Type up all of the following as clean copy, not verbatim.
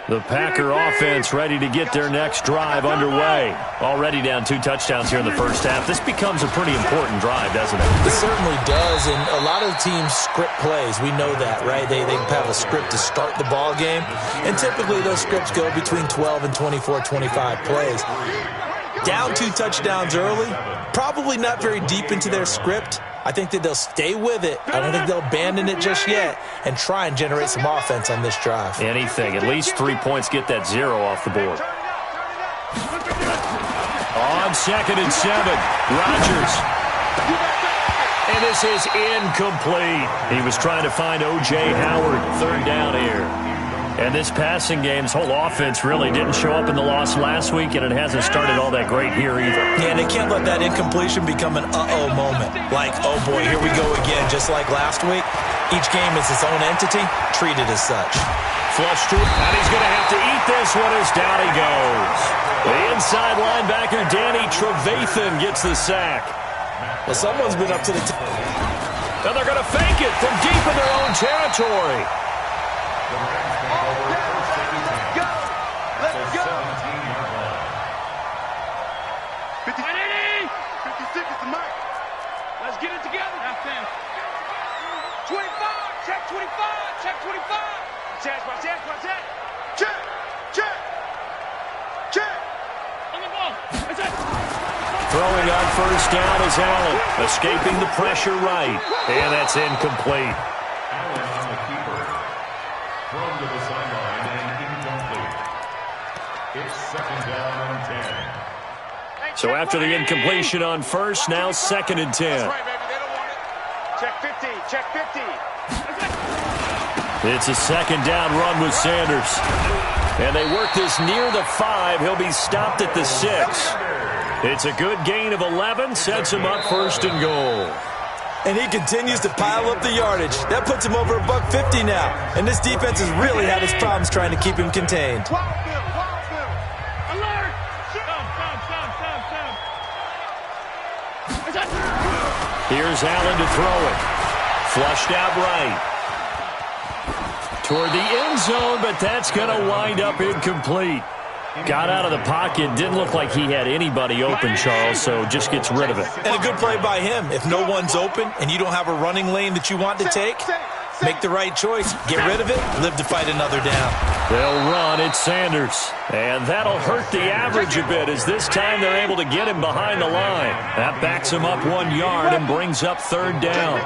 The Packer offense ready to get their next drive underway. Already down 2 touchdowns here in the first half. This becomes a pretty important drive, doesn't it? It certainly does, and a lot of teams script plays. We know that, right? They have a script to start the ball game, and typically those scripts go between 12 and 24, 25 plays. Down 2 touchdowns early, probably not very deep into their script. I think that they'll stay with it. I don't think they'll abandon it just yet and try and generate some offense on this drive. Anything. At least 3 points, get that 0 off the board. On 2nd and 7, Rodgers. And this is incomplete. He was trying to find O.J. Howard, 3rd down here. And this passing game's whole offense really didn't show up in the loss last week, and it hasn't started all that great here either. Yeah, and they can't let that incompletion become an uh-oh moment. Like, oh boy, here we go again, just like last week. Each game is its own entity, treated as such. Flush to it, and he's going to have to eat this one as down he goes. The inside linebacker, Danny Trevathan, gets the sack. Well, someone's been up to the And they're going to fake it from deep in their own territory. Throwing on 1st down is Allen, escaping the pressure right, and that's incomplete. Allen on the keeper, thrown to the sideline and incomplete. It's 2nd down and 10. So after the incompletion on 1st, now 2nd and 10. That's right, baby. They don't want it. Check 50. Check 50. It's a 2nd down run with Sanders. And they work this near the 5. He'll be stopped at the 6. It's a good gain of 11, sets him up 1st and goal. And he continues to pile up the yardage. That puts him over $150 now. And this defense has really had its problems trying to keep him contained. Here's Allen to throw it. Flushed out right. Toward the end zone, but that's going to wind up incomplete. Got out of the pocket. Didn't look like he had anybody open, Charles, so just gets rid of it. And a good play by him. If no one's open and you don't have a running lane that you want to take, make the right choice. Get rid of it. Live to fight another down. They'll run. It's Sanders. And that'll hurt the average a bit as this time they're able to get him behind the line. That backs him up 1 yard and brings up 3rd down.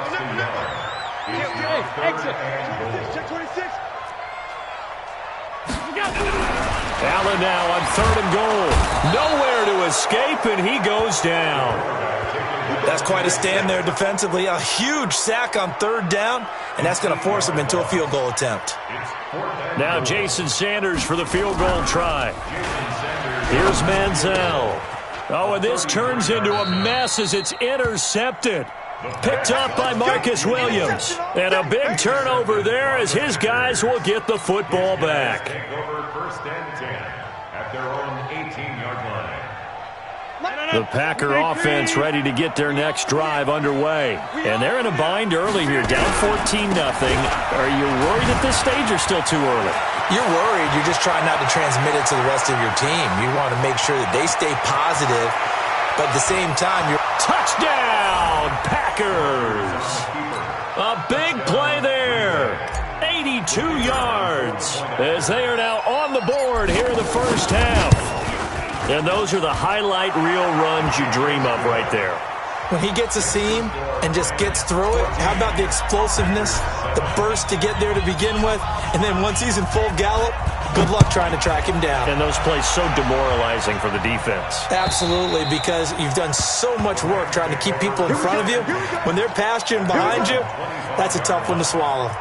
Allen now on 3rd and goal. Nowhere to escape, and he goes down. That's quite a stand there defensively. A huge sack on 3rd down, and that's going to force him into a field goal attempt. Now Jason Sanders for the field goal try. Here's Manziel. Oh, and this turns into a mess as it's intercepted. Picked up by Marcus Williams. And a big turnover there as his guys will get the football back. First and 10 at their own 18-yard line. The Packer offense ready to get their next drive underway. And they're in a bind early here, down 14-0. Are you worried at this stage or still too early? You're worried. You're just trying not to transmit it to the rest of your team. You want to make sure that they stay positive, but at the same time, you're... Touchdown, Packers! A big play there. 82 yards as they are now on the board here in the first half. And those are the highlight reel runs you dream of right there. When he gets a seam and just gets through it, how about the explosiveness, the burst to get there to begin with, and then once he's in full gallop, good luck trying to track him down. And those plays so demoralizing for the defense. Absolutely, because you've done so much work trying to keep people in front of you. When they're past you and behind you, that's a tough one to swallow.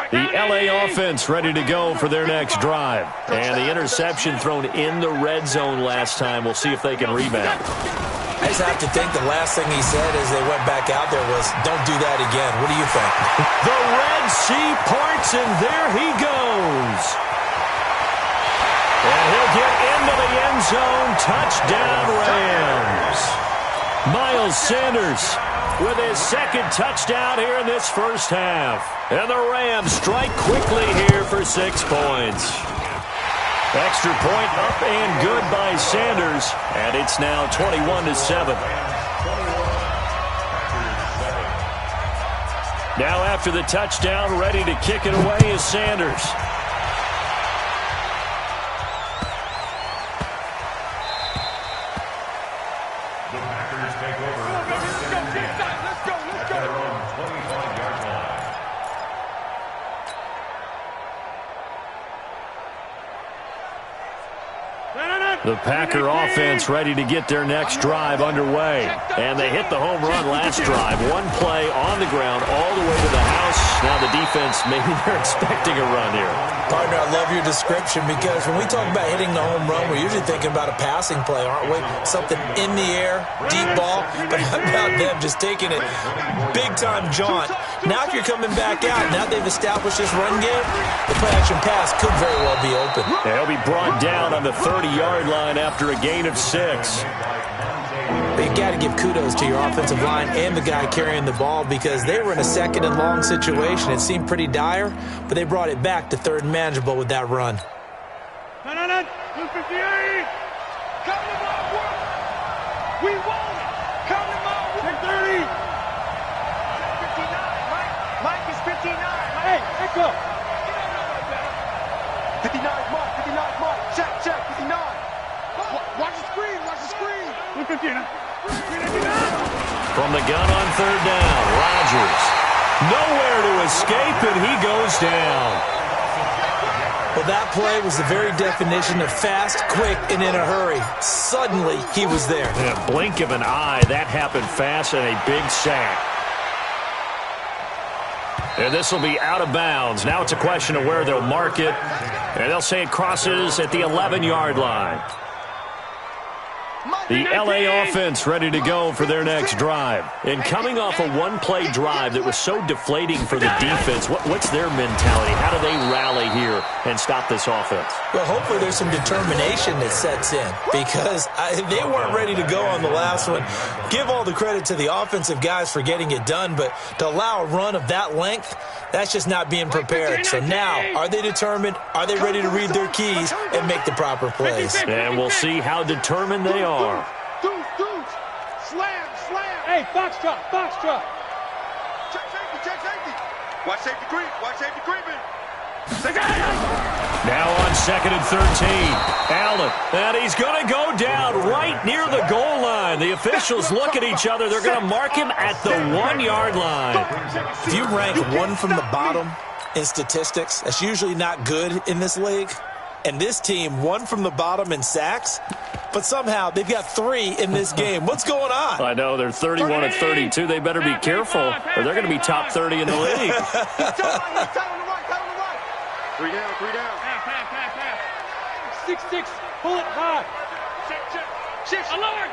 The LA offense ready to go for their next drive. And the interception thrown in the red zone last time. We'll see if they can rebound. I just have to think the last thing he said as they went back out there was, don't do that again. What do you think? The Red Sea parts, and there he goes. And he'll get into the end zone. Touchdown, Rams. Miles Sanders with his second touchdown here in this first half. And the Rams strike quickly here for 6 points. Extra point up and good by Sanders, and it's now 21-7. Now after the touchdown, ready to kick it away is Sanders. The Packers take over. Let's go. At their own 25-yard line. The Packer offense ready to get their next drive underway. And they hit the home run last drive. One play on the ground all the way to the house. Now the defense, maybe they're expecting a run here. Partner, I love your description because when we talk about hitting the home run, we're usually thinking about a passing play, aren't we? Something in the air, deep ball. But how about them just taking it big-time jaunt? Now if you're coming back out, now they've established this run game, the play-action pass could very well be open. They'll be brought down on the 30-yard line after a gain of 6. But you got to give kudos to your offensive line and the guy carrying the ball because they were in a second and long situation. It seemed pretty dire, but they brought it back to third and manageable with that run. 258. Come to my work. We won it. Come to my work. 30. 59. Mike is 59. Hey, echo. 59 is Mike. 59 is Mike. Check. 59. Watch the screen. 59. From the gun on third down, Rodgers. Nowhere to escape, and he goes down. Well, that play was the very definition of fast, quick, and in a hurry. Suddenly, he was there. In a blink of an eye, that happened fast and a big sack. And this will be out of bounds. Now it's a question of where they'll mark it. And they'll say it crosses at the 11-yard line. The L.A. offense ready to go for their next drive. And coming off a one-play drive that was so deflating for the defense, what's their mentality? How do they rally here and stop this offense? Well, hopefully there's some determination that sets in because they weren't ready to go on the last one. Give all the credit to the offensive guys for getting it done, but to allow a run of that length, that's just not being prepared. So now, are they determined? Are they ready to read their keys and make the proper plays? And we'll see how determined they are. Deuce. Slam. Hey, Foxtrot. Check safety. Watch safety creeping. Now on 2nd and 13, Allen, and he's going to go down right near the goal line. The officials look at each other. They're going to mark him at the 1-yard line. If you rank one from the bottom in statistics, that's usually not good in this league. And this team, one from the bottom in sacks, but somehow they've got 3 in this game. What's going on? I know, they're 31 and 32. They better be careful, or they're going to be top 30 in the league. Three down. 6-6. Pull it high. Check. Alert.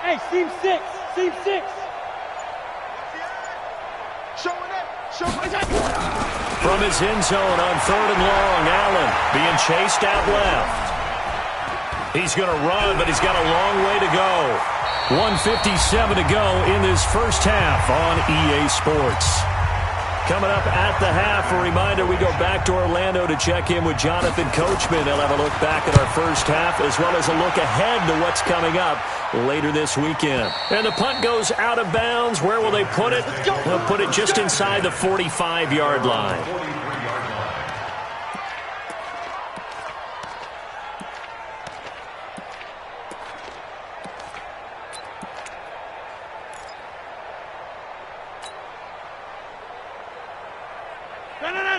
Hey, seam 6. Showing up. From his end zone on 3rd and long, Allen being chased out left. He's going to run, but he's got a long way to go. 1:57 to go in this first half on EA Sports. Coming up at the half, a reminder, we go back to Orlando to check in with Jonathan Coachman. They'll have a look back at our first half as well as a look ahead to what's coming up later this weekend. And the punt goes out of bounds. Where will they put it? They'll put it just inside the 45-yard line.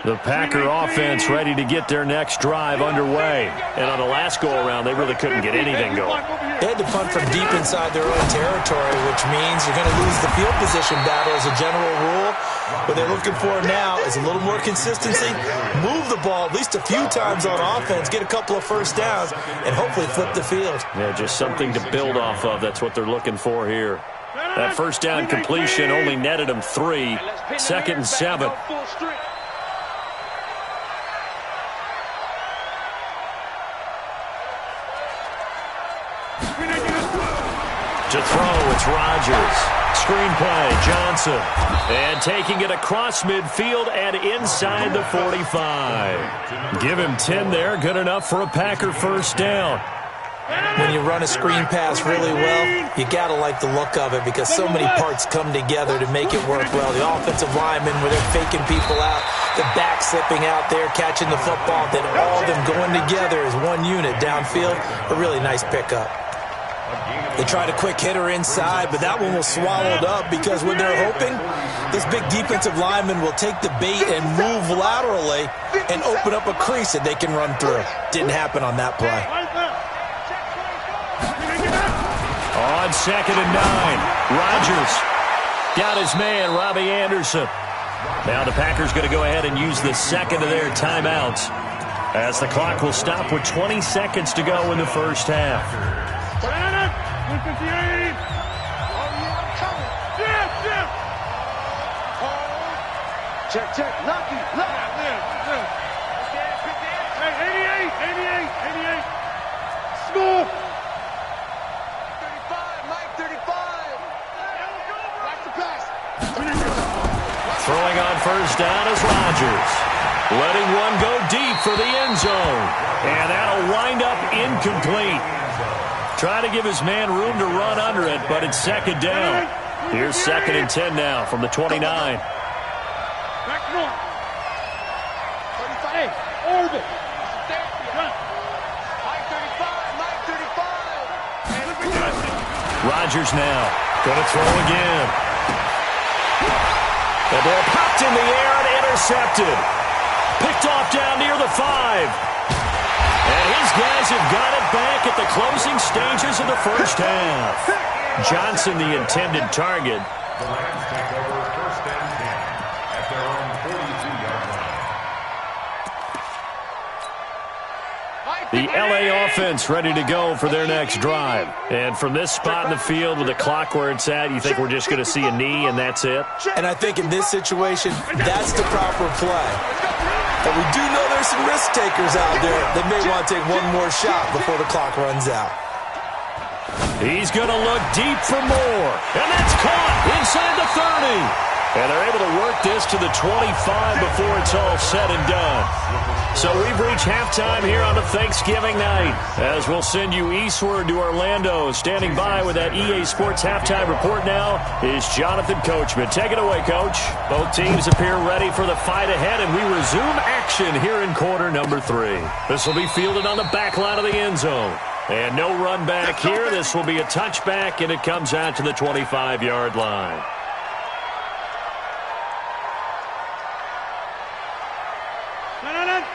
The Packer offense ready to get their next drive underway. And on the last go-around, they really couldn't get anything going. They had to punt from deep inside their own territory, which means you're going to lose the field position battle as a general rule. What they're looking for now is a little more consistency, move the ball at least a few times on offense, get a couple of first downs, and hopefully flip the field. Yeah, just something to build off of. That's what they're looking for here. That first down completion only netted them 3. 2nd and 7. To throw, it's Rodgers. screen play, Johnson. And taking it across midfield and inside the 45. Give him 10 there, good enough for a Packer first down. When you run a screen pass really well, you got to like the look of it because so many parts come together to make it work well. The offensive linemen, where they're faking people out, the back slipping out there, catching the football, then all of them going together as one unit downfield. A really nice pickup. They tried a quick hitter inside, but that one was swallowed up because when they're hoping, this big defensive lineman will take the bait and move laterally and open up a crease that they can run through. Didn't happen on that play. On 2nd and 9, Rodgers got his man, Robbie Anderson. Now the Packers going to go ahead and use the second of their timeouts as the clock will stop with 20 seconds to go in the first half. 158. Check. Lucky. Hey, 88. Score. 35. Mike, 35. Back to pass. Throwing on first down is Rodgers. Letting one go deep for the end zone. And that'll wind up incomplete. Trying to give his man room to run under it, but it's second down. Here's 2nd and 10 now from the 29. Back north. 35. Hey, orbit. Mike 35. Rodgers now going to throw again. The ball popped in the air and intercepted. Picked off down near the 5. And his guys have got it back at the closing stages of the first half. Johnson, the intended target. The Rams take over 1st and 10 at their own 42-yard line. The LA offense ready to go for their next drive. And from this spot in the field with the clock where it's at, you think we're just going to see a knee and that's it? And I think in this situation, that's the proper play. But we do know there's some risk takers out there that may want to take one more shot before the clock runs out. He's going to look deep for more. And that's caught inside the 30. And they're able to work this to the 25 before it's all said and done. So we've reached halftime here on a Thanksgiving night. As we'll send you eastward to Orlando. Standing by with that EA Sports halftime report now is Jonathan Coachman. Take it away, Coach. Both teams appear ready for the fight ahead, and we resume action here in quarter number 3. This will be fielded on the back line of the end zone. And no run back here. This will be a touchback, and it comes out to the 25-yard line.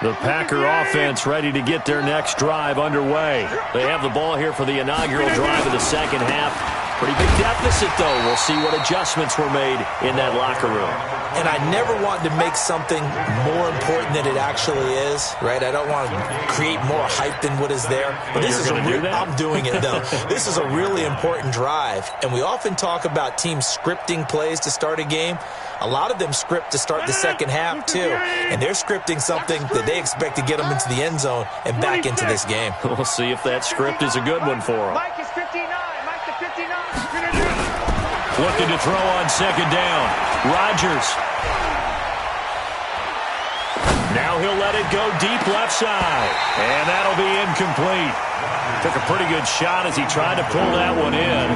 The Packer offense ready to get their next drive underway. They have the ball here for the inaugural drive of the second half. Pretty big deficit, though. We'll see what adjustments were made in that locker room. And I never want to make something more important than it actually is, right? I don't want to create more hype than what is there. But this is I'm doing it, though. This is a really important drive. And we often talk about teams scripting plays to start a game. A lot of them script to start the second half, too. And they're scripting something that they expect to get them into the end zone and back into this game. We'll see if that script is a good one for them. Mike is 59. Mike to 59. Looking to throw on second down. Rodgers. Now he'll let it go deep left side. And that'll be incomplete. Took a pretty good shot as he tried to pull that one in.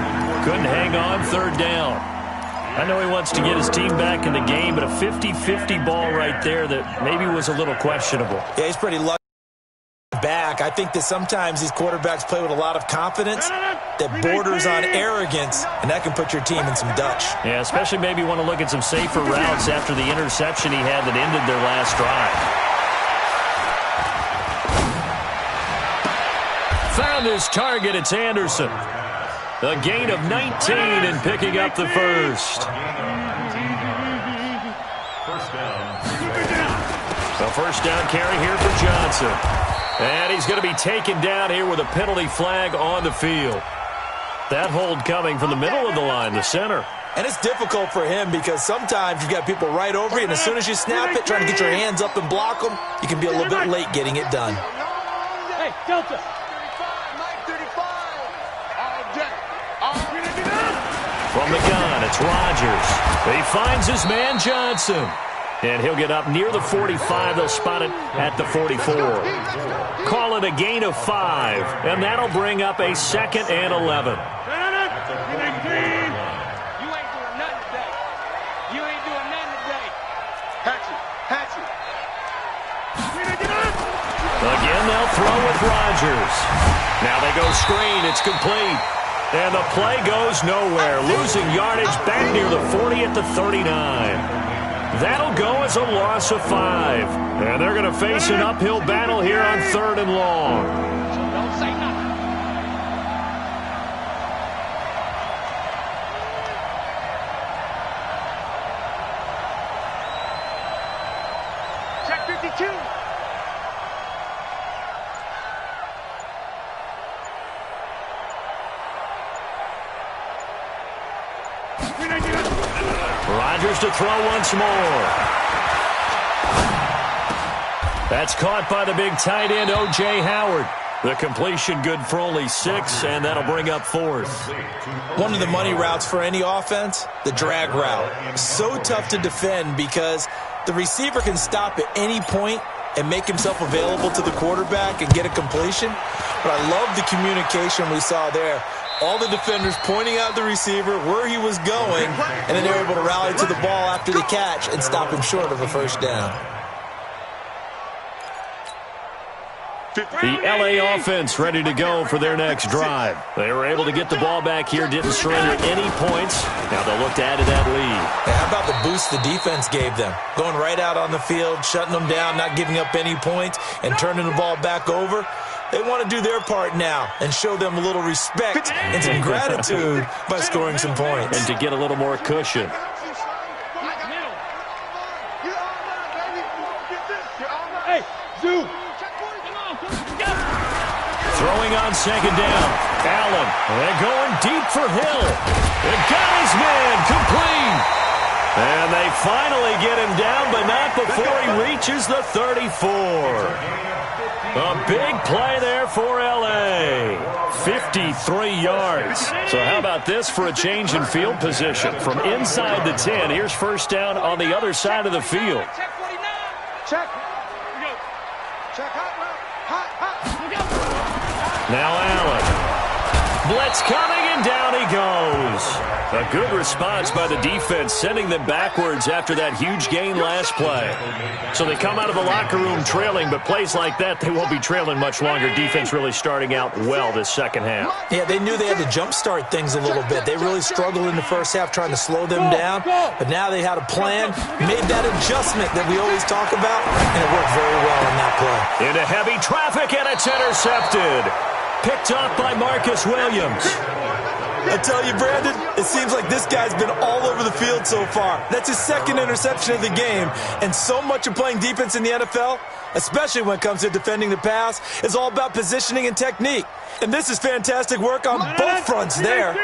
Couldn't hang on third down. I know he wants to get his team back in the game, but a 50-50 ball right there that maybe was a little questionable. Yeah, he's pretty lucky back. I think that sometimes these quarterbacks play with a lot of confidence that borders on arrogance, and that can put your team in some Dutch. Yeah, especially maybe want to look at some safer routes after the interception he had that ended their last drive. Found his target. It's Anderson. A gain of 19 and picking up the first. The first down carry here for Johnson. And he's going to be taken down here with a penalty flag on the field. That hold coming from the middle of the line, the center. And it's difficult for him because sometimes you've got people right over you, and as soon as you snap it, trying to get your hands up and block them, you can be a little bit late getting it done. Hey, Delta. From the gun, line. It's Rodgers. He finds his man Johnson. And he'll get up near the 45. They'll spot it at the 44. Call it a gain of 5. And that'll bring up a 2nd and 11. Again, they'll throw with Rodgers. Now they go screen. It's complete. And the play goes nowhere. Losing yardage back near the 40 at the 39. That'll go as a loss of 5. And they're going to face an uphill battle here on 3rd and long. Don't say nothing. Check 52. Rodgers to throw once more. That's caught by the big tight end, O.J. Howard. The completion good for only 6, and that'll bring up 4th. One of the money routes for any offense, the drag route. So tough to defend because the receiver can stop at any point and make himself available to the quarterback and get a completion. But I love the communication we saw there. All the defenders pointing out the receiver, where he was going, and then they were able to rally to the ball after the catch and stop him short of a first down. The L.A. offense ready to go for their next drive. They were able to get the ball back here, didn't surrender any points. Now they'll look to add to that lead. Hey, how about the boost the defense gave them? Going right out on the field, shutting them down, not giving up any points, and turning the ball back over. They want to do their part now and show them a little respect and some gratitude by scoring some points. And to get a little more cushion. Hey, Zoo. Throwing on 2nd down. Allen. They're going deep for Hill. They got his man complete. And they finally get him down, but not before he reaches the 34. A big play there for L.A. 53 yards. So how about this for a change in field position? From inside the 10, here's first down on the other side of the field. Check 49. Check. Check hot. Now Allen. Blitz coming, and down he goes. A good response by the defense, sending them backwards after that huge gain last play. So they come out of the locker room trailing, but plays like that, they won't be trailing much longer. Defense really starting out well this second half. Yeah, they knew they had to jumpstart things a little bit. They really struggled in the first half trying to slow them down, but now they had a plan, made that adjustment that we always talk about, and it worked very well on that play. Into heavy traffic, and it's intercepted. Picked up by Marcus Williams. I tell you, Brandon, it seems like this guy's been all over the field so far. That's his 2nd interception of the game. And so much of playing defense in the NFL, especially when it comes to defending the pass, is all about positioning and technique. And this is fantastic work on both fronts there.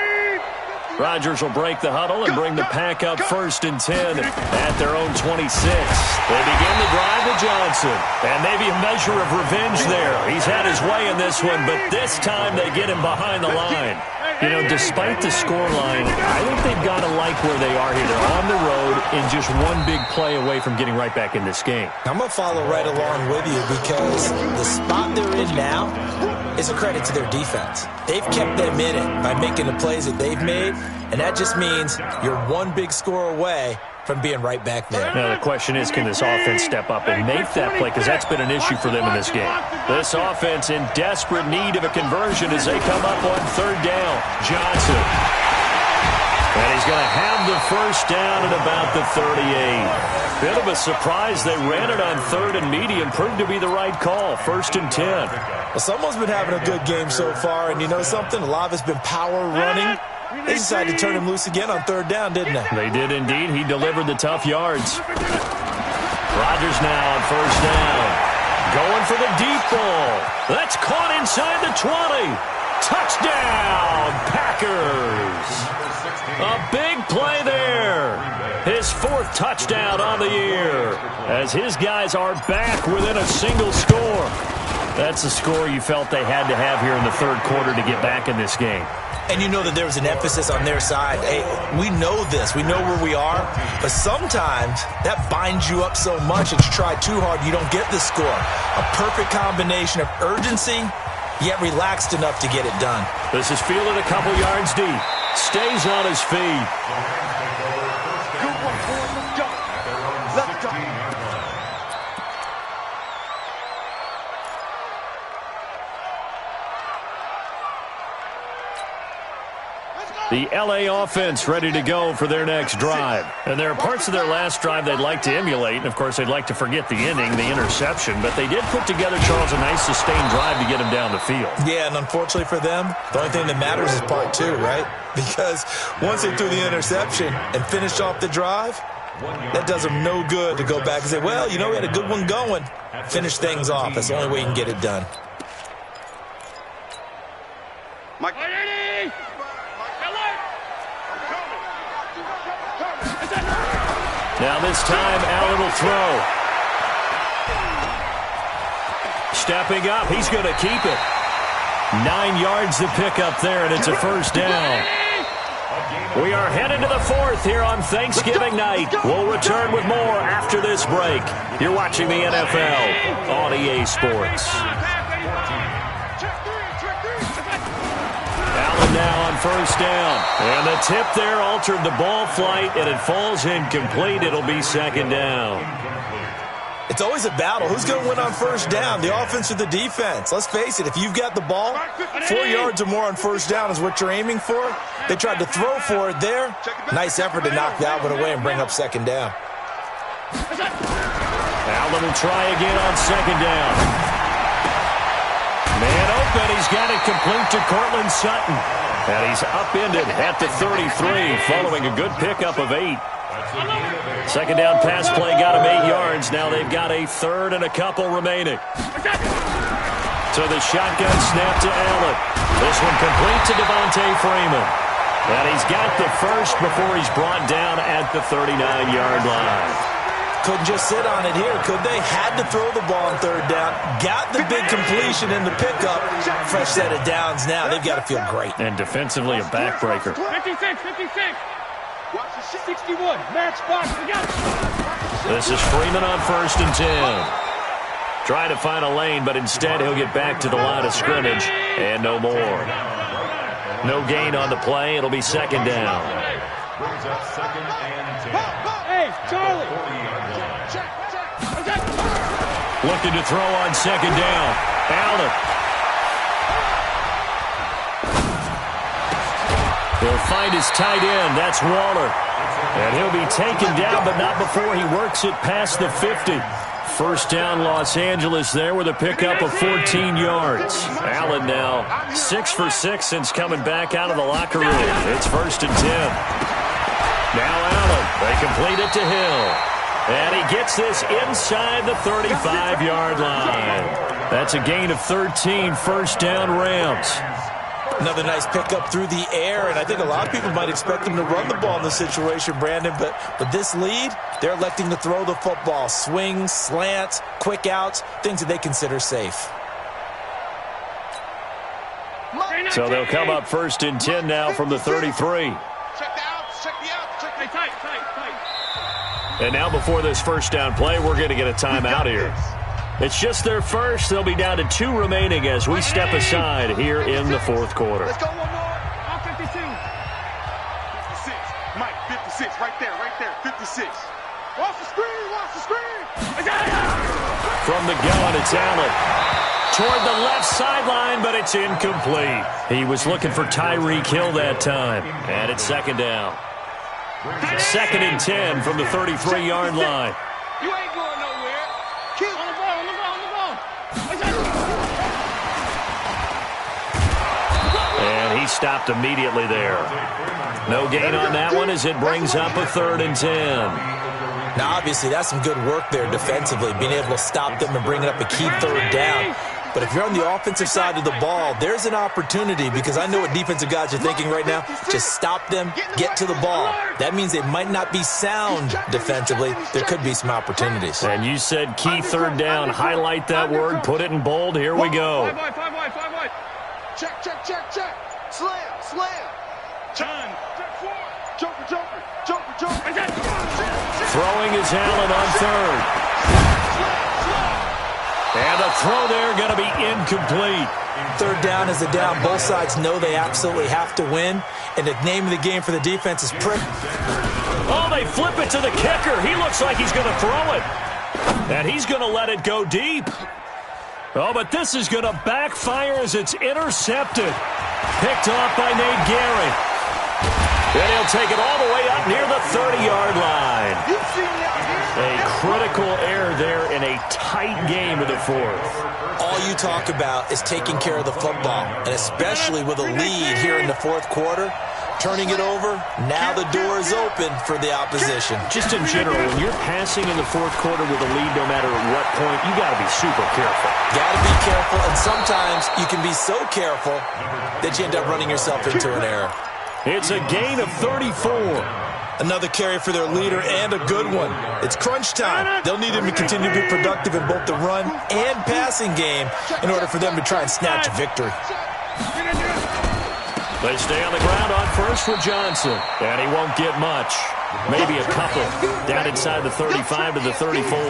Rodgers will break the huddle and bring the pack up 1st and 10 at their own 26. They begin the drive with Johnson. And maybe a measure of revenge there. He's had his way in this one, but this time they get him behind the line. You know, despite the scoreline, I think they've got to like where they are here. They're on the road and just one big play away from getting right back in this game. I'm going to follow right along with you because the spot they're in now is a credit to their defense. They've kept them in it by making the plays that they've made, and that just means you're one big score away from being right back there. Now the question is, can this offense step up and make that play? Because that's been an issue for them in this game. This offense in desperate need of a conversion as they come up on 3rd down. Johnson. And he's going to have the first down at about the 38. Bit of a surprise. They ran it on 3rd and medium. Proved to be the right call. 1st and 10. Well, someone's been having a good game so far, and you know something? A lot of it's been power running. They decided to turn him loose again on 3rd down, didn't they? They did indeed. He delivered the tough yards. Rodgers now on 1st down. Going for the deep ball. That's caught inside the 20. Touchdown, Packers. A big play there. His 4th touchdown on the year as his guys are back within a single score. That's a score you felt they had to have here in the 3rd quarter to get back in this game. And you know that there was an emphasis on their side. Hey, we know this. We know where we are. But sometimes that binds you up so much that you try too hard, you don't get the score. A perfect combination of urgency, yet relaxed enough to get it done. This is fielded a couple yards deep. Stays on his feet. Good one, boy. Let's go. Let's go. The LA offense ready to go for their next drive. And there are parts of their last drive they'd like to emulate. And, of course, they'd like to forget the inning, the interception. But they did put together, Charles, a nice sustained drive to get him down the field. Yeah, and unfortunately for them, the only thing that matters is part two, right? Because once they threw the interception and finished off the drive, that does them no good to go back and say, well, you know, we had a good one going. Finish things off. That's the only way you can get it done. Mike. Now this time, Allen will throw. Stepping up, he's going to keep it. 9 yards to pick up there, and it's a first down. We are headed to the fourth here on Thanksgiving night. We'll return with more after this break. You're watching the NFL on EA Sports. Allen now on first down. And the tip there altered the ball flight, and it falls incomplete. It'll be second down. It's always a battle. Who's going to win on first down, the offense or the defense? Let's face it, if you've got the ball, 4 yards or more on first down is what you're aiming for. They tried to throw for it there. Nice effort to knock that one away and bring up second down. Allen will try again on second down. Man open, he's got it complete to Cortland Sutton. And he's upended at the 33, following a good pickup of 8. Second down pass play got him 8 yards. Now they've got a third and a couple remaining. So the shotgun snap to Allen. This one complete to Devontae Freeman. And he's got the first before he's brought down at the 39-yard line. Couldn't just sit on it here, could they? Had to throw the ball on third down. Got the big completion in the pickup. Fresh set of downs now. They've got to feel great. And defensively, a backbreaker. 56. 61. Match box. We got it. This is Freeman on first and 10. Trying to find a lane, but instead he'll get back to the line of scrimmage and no more. No gain on the play. It'll be second down. Brings up second and 10. Hey, Charlie. Looking to throw on second down. Allen. He'll find his tight end. That's Waller. And he'll be taken down, but not before he works it past the 50. First down, Los Angeles there with a pickup of 14 yards. Allen now 6 for 6 since coming back out of the locker room. It's first and 10. Now Allen. They complete it to Hill. And he gets this inside the 35-yard line. That's a gain of 13, first down Rams. Another nice pickup through the air, and I think a lot of people might expect them to run the ball in this situation, Brandon, but with this lead, they're electing to throw the football. Swings, slants, quick outs, things that they consider safe. So they'll come up first and 10 now from the 33. Check the outs. Check the outs. Check the tight. And now before this first down play, we're going to get a timeout here. It's just their first. They'll be down to 2 remaining as we step aside here in the fourth quarter. Let's go one more. On 52. 56. Mike, 56. Right there. 56. Watch the screen. From the gun, it's Allen. Toward the left sideline, but it's incomplete. He was looking for Tyreek Hill that time. And it's second down. Second and 10 from the 33-yard line. You ain't going nowhere. Keep on the ball. And he stopped immediately there. No gain on that one as it brings up a third and 10. Now, obviously, that's some good work there defensively, being able to stop them and bring it up a key third down. But if you're on the offensive side of the ball, there's an opportunity, because I know what defensive guys are thinking right now. Just stop them, get to the ball. That means they might not be sound defensively. There could be some opportunities. And you said key third down. Highlight that word. Put it in bold. Here we go. Five wide. Check. Slam. slam. Turn. Joker, Joker, Joker, Joker. Throwing is Allen on third. And the throw there going to be incomplete. Third down is a down. Both sides know they absolutely have to win. And the name of the game for the defense is prick. Oh, they flip it to the kicker. He looks like he's going to throw it. And he's going to let it go deep. Oh, but this is going to backfire as it's intercepted. Picked off by Nate Gehring. And he'll take it all the way up near the 30-yard line. A critical error there in a tight game of the fourth. All you talk about is taking care of the football, and especially with a lead here in the fourth quarter. Turning it over, now the door is open for the opposition. Just in general, when you're passing in the fourth quarter with a lead, no matter at what point, you got to be super careful. Got to be careful, and sometimes you can be so careful that you end up running yourself into an error. It's a gain of 34. Another carry for their leader, and a good one. It's crunch time. They'll need him to continue to be productive in both the run and passing game in order for them to try and snatch a victory. They stay on the ground on first with Johnson, and he won't get much. Maybe a couple. Down inside the 35 to the 34. A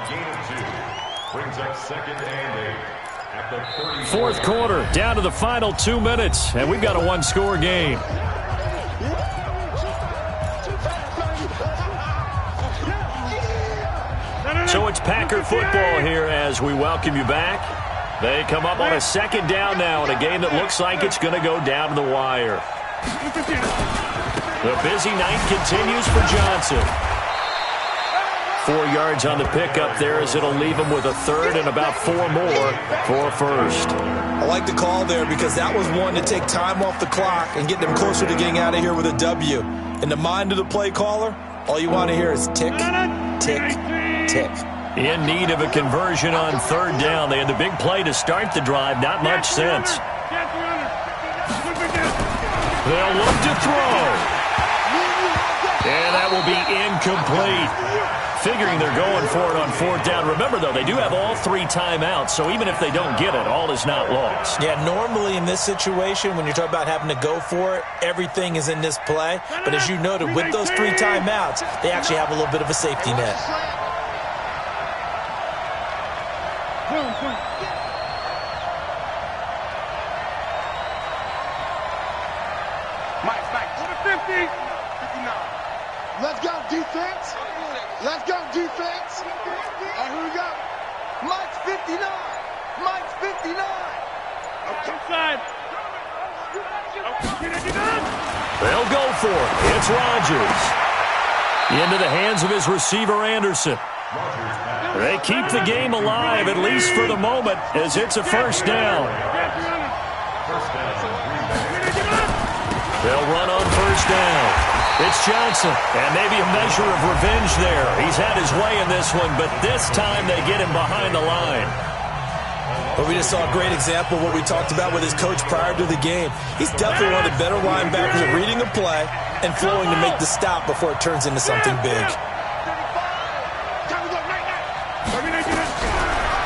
gain of 2 brings up 2nd and 8 at the 34. Fourth quarter, down to the final 2 minutes, and we've got a one-score game. So it's Packer football here as we welcome you back. They come up on a second down now in a game that looks like it's going to go down to the wire. The busy night continues for Johnson. 4 yards on the pickup there as it'll leave him with a third and about 4 more for first. I like the call there because that was one to take time off the clock and get them closer to getting out of here with a W. In the mind of the play caller, all you want to hear is tick, tick, tick. In need of a conversion on third down. They had the big play to start the drive. Not much sense. They'll look to throw. And that will be incomplete. Figuring they're going for it on fourth down. Remember, though, they do have all 3 timeouts, so even if they don't get it, all is not lost. Yeah, normally in this situation, when you're talking about having to go for it, everything is in this play. But as you noted, with those 3 timeouts, they actually have a little bit of a safety net. Let's go, defense. Let's go, defense. All right, here we go. Mike's 59. Mike's 59. Outside. They'll go for it. It's Rodgers. Into the hands of his receiver, Anderson. They keep the game alive, at least for the moment, as it's a first down. They'll run on first down. It's Johnson, and maybe a measure of revenge there. He's had his way in this one, but this time they get him behind the line. But we just saw a great example of what we talked about with his coach prior to the game. He's definitely one of the better linebackers at reading a play and flowing to make the stop before it turns into something big.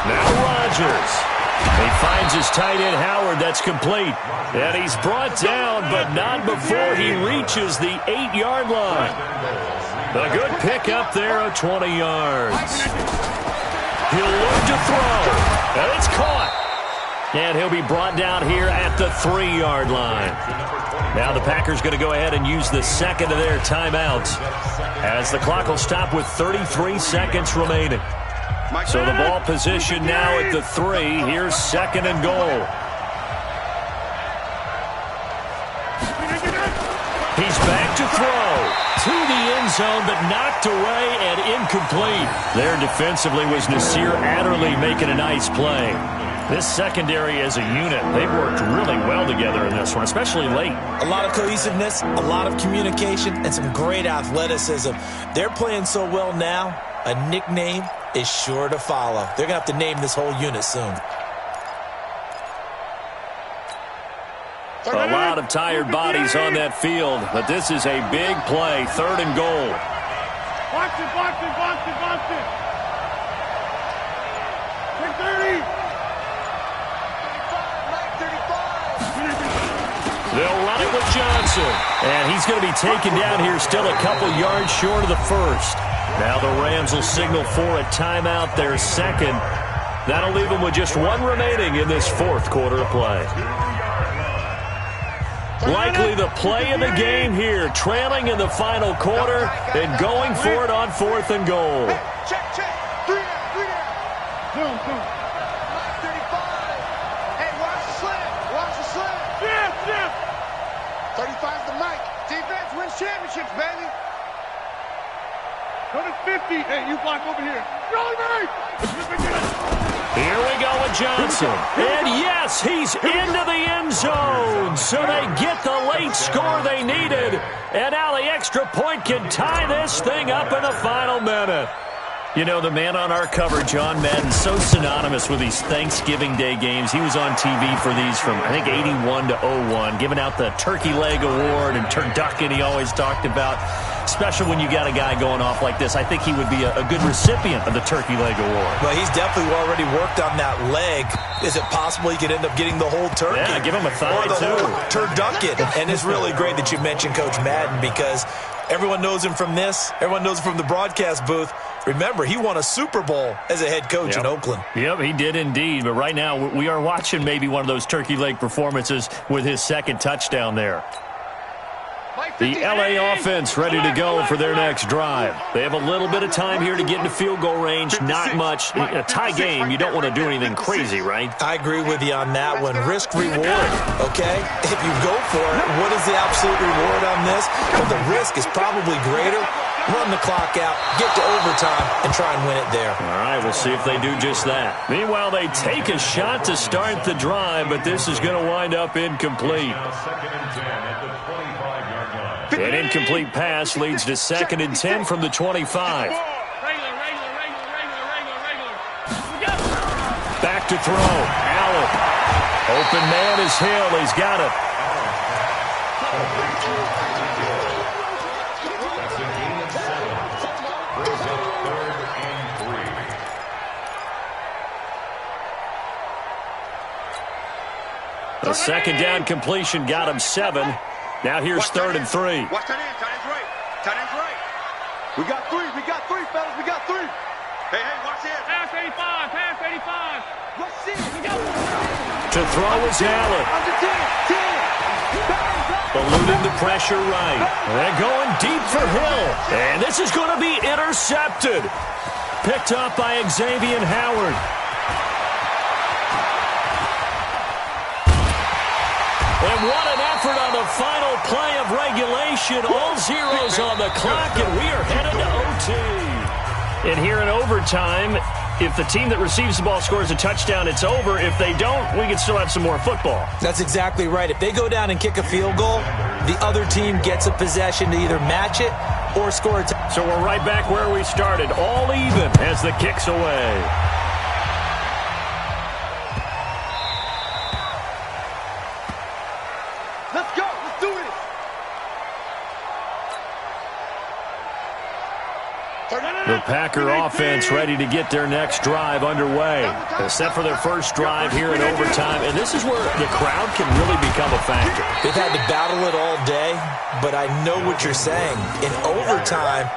Now Rodgers. He finds his tight end, Howard. That's complete. And he's brought down, but not before he reaches the 8-yard line. A good pick up there of 20 yards. He'll look to throw. And it's caught. And he'll be brought down here at the 3-yard line. Now the Packers going to go ahead and use the second of their timeouts as the clock will stop with 33 seconds remaining. So the ball position now at the 3. Here's 2nd and goal. He's back to throw. To the end zone, but knocked away and incomplete. There defensively was Nasir Adderley making a nice play. This secondary as a unit, they've worked really well together in this one, especially late. A lot of cohesiveness, a lot of communication, and some great athleticism. They're playing so well now, a nickname is sure to follow. They're going to have to name this whole unit soon. A lot of tired bodies on that field, but this is a big play, 3rd and goal. Box it, box it, box it, box it. 30. They'll run it with Johnson. And he's going to be taken down here still a couple yards short of the first. Now the Rams will signal for a timeout, their second. That'll leave them with just one remaining in this fourth quarter of play. Likely the play of the game here, trailing in the final quarter and going for it on 4th and goal. Check, check. 3 down. Zoom. 35. Hey, watch the slant. Watch the slant. Yes. 35's the mic. Defense wins championships, baby. Go to 50. Hey, you block over here. Here we go with Johnson. And yes, he's into the end zone. So they get the late score they needed. And now the extra point can tie this thing up in the final minute. You know, the man on our cover, John Madden, so synonymous with these Thanksgiving Day games. He was on TV for these from, I think, 81 to 01, giving out the Turkey Leg Award and turducken he always talked about. Especially when you got a guy going off like this. I think he would be a good recipient of the Turkey Leg Award. Well, he's definitely already worked on that leg. Is it possible he could end up getting the whole turkey? Yeah, give him a thigh, or the too. whole turducken. And it's really great that you mentioned Coach Madden because everyone knows him from this. Everyone knows him from the broadcast booth. Remember, he won a Super Bowl as a head coach in Oakland. Yep, he did indeed. But right now, we are watching maybe one of those turkey leg performances with his second touchdown there. The LA offense ready to go for their next drive. They have a little bit of time here to get into field goal range. Not much. A tie game, you don't want to do anything crazy, right? I agree with you on that one. Risk reward, okay? If you go for it, what is the absolute reward on this? Well, the risk is probably greater. Run the clock out, get to overtime, and try and win it there. All right, we'll see if they do just that. Meanwhile, they take a shot to start the drive, but this is going to wind up incomplete. Second and 10 at the 25-yard line. An incomplete pass leads to 2nd and 10 from the 25. Back to throw. Allen. Open man is Hill. He's got it. That's a gain of 7. Brings up 3rd and 3. The second down completion got him 7. Now here's 3rd and 3. Watch that end. Tight end's right. Tight end's right. We got 3, fellas. We got 3. Hey, watch it. Pass 85. Let's see it. To throw is Allen. Under 10. Eluding the pressure right. They're going deep for Hill. And this is going to be intercepted. Picked up by Xavier Howard. And what an effort on the final play of regulation. All zeros on the clock, and we are headed to OT. And here in overtime, if the team that receives the ball scores a touchdown, it's over. If they don't, we can still have some more football. That's exactly right. If they go down and kick a field goal, the other team gets a possession to either match it or score a touchdown. So we're right back where we started, all even as the kick's away. Let's go. Let's do it. The Packer offense ready to get their next drive underway. They're set for their first drive here in overtime, and this is where the crowd can really become a factor. They've had to battle it all day, but I know what you're saying. In overtime,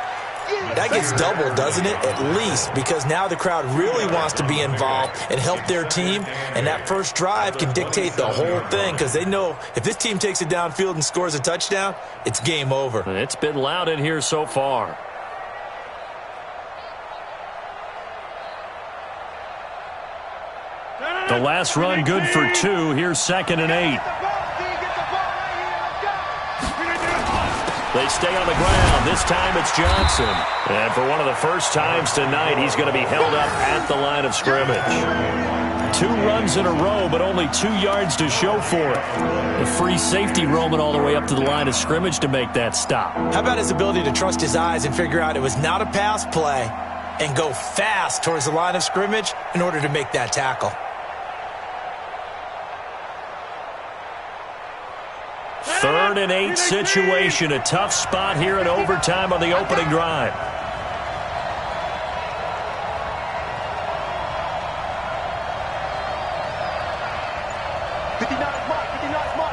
that gets doubled, doesn't it? At least, because now the crowd really wants to be involved and help their team, and that first drive can dictate the whole thing because they know if this team takes it downfield and scores a touchdown, it's game over. And it's been loud in here so far. The last run good for 2. Here's 2nd and 8. They stay on the ground. This time it's Johnson. And for one of the first times tonight, he's going to be held up at the line of scrimmage. 2 runs in a row, but only 2 yards to show for it. The free safety roaming all the way up to the line of scrimmage to make that stop. How about his ability to trust his eyes and figure out it was not a pass play and go fast towards the line of scrimmage in order to make that tackle? 3rd and 8 situation. A tough spot here in overtime on the opening drive.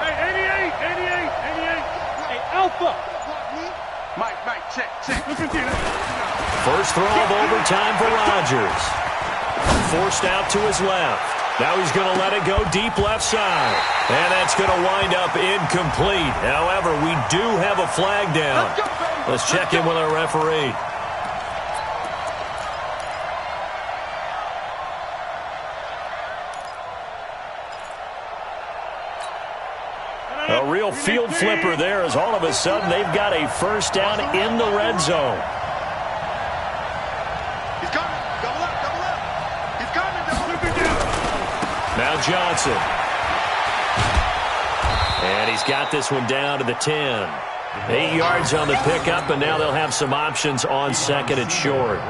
Hey, 88. foot. Mike, check. First throw of overtime for Rodgers. Forced out to his left. Now he's going to let it go deep left side. And that's going to wind up incomplete. However, we do have a flag down. Let's check in with our referee. A real field flipper there as all of a sudden they've got a first down in the red zone. He's coming. Double up. He's coming. Now Johnson. And he's got this one down to the 10. 8 yards on the pickup, and now they'll have some options on second and short.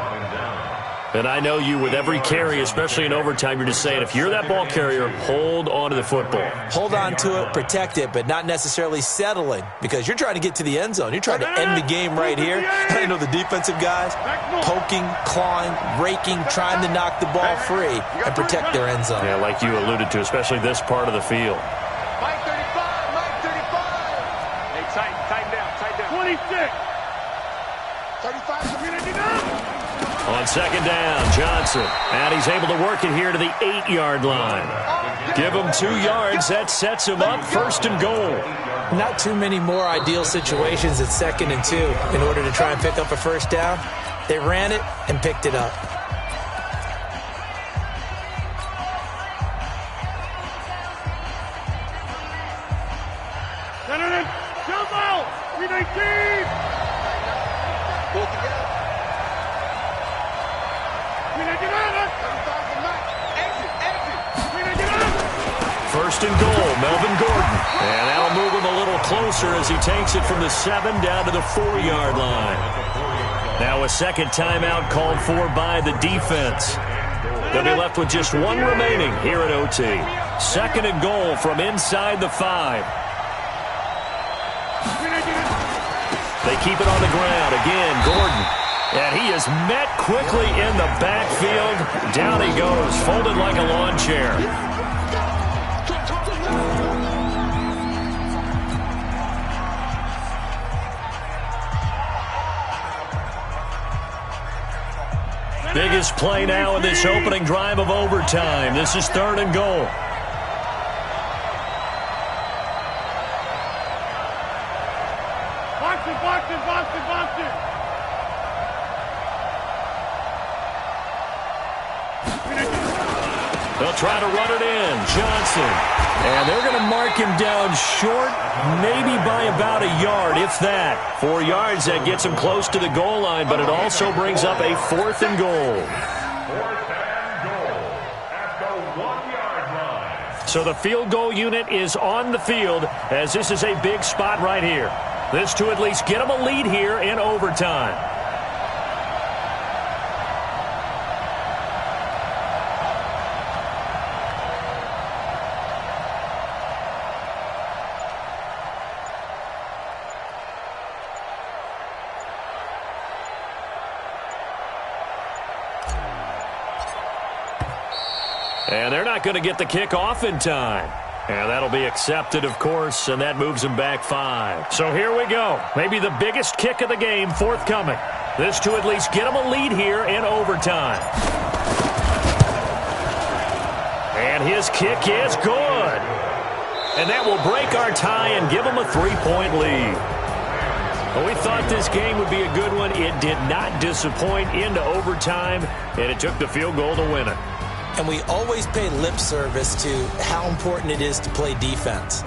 And I know you, with every carry, especially in overtime, you're just saying, if you're that ball carrier, hold on to the football. Hold on to it, protect it, but not necessarily settling, because you're trying to get to the end zone. You're trying to end the game right here. I know the defensive guys poking, clawing, raking, trying to knock the ball free and protect their end zone. Yeah, like you alluded to, especially this part of the field. Mike 35. Hey, tighten down. 26. 35. On second down, Johnson. And he's able to work it here to the 8-yard line. Give him 2 yards. That sets him up first and goal. Not too many more ideal situations at 2nd and 2 in order to try and pick up a first down. They ran it and picked it up. Jump out. 319. Pull together. First and goal, Melvin Gordon. And that'll move him a little closer as he takes it from the 7 down to the 4-yard line. Now a second timeout called for by the defense. They'll be left with just one remaining here at OT. Second and goal from inside the 5. They keep it on the ground. Again, Gordon. And he is met quickly in the backfield. Down he goes, folded like a lawn chair. Biggest play now in this opening drive of overtime. This is 3rd and goal. Box it. They'll try to run it in. Johnson. And they're going to mark him down short, maybe by about a yard, if that. 4 yards, that gets him close to the goal line, but it also brings up a 4th and goal. 4th and goal at the 1-yard line. So the field goal unit is on the field, as this is a big spot right here. This to at least get them a lead here in overtime. And they're not going to get the kick off in time. And that'll be accepted, of course, and that moves them back 5. So here we go. Maybe the biggest kick of the game forthcoming. This to at least get them a lead here in overtime. And his kick is good. And that will break our tie and give them a 3-point lead. Well, we thought this game would be a good one. It did not disappoint into overtime, and it took the field goal to win it. And we always pay lip service to how important it is to play defense.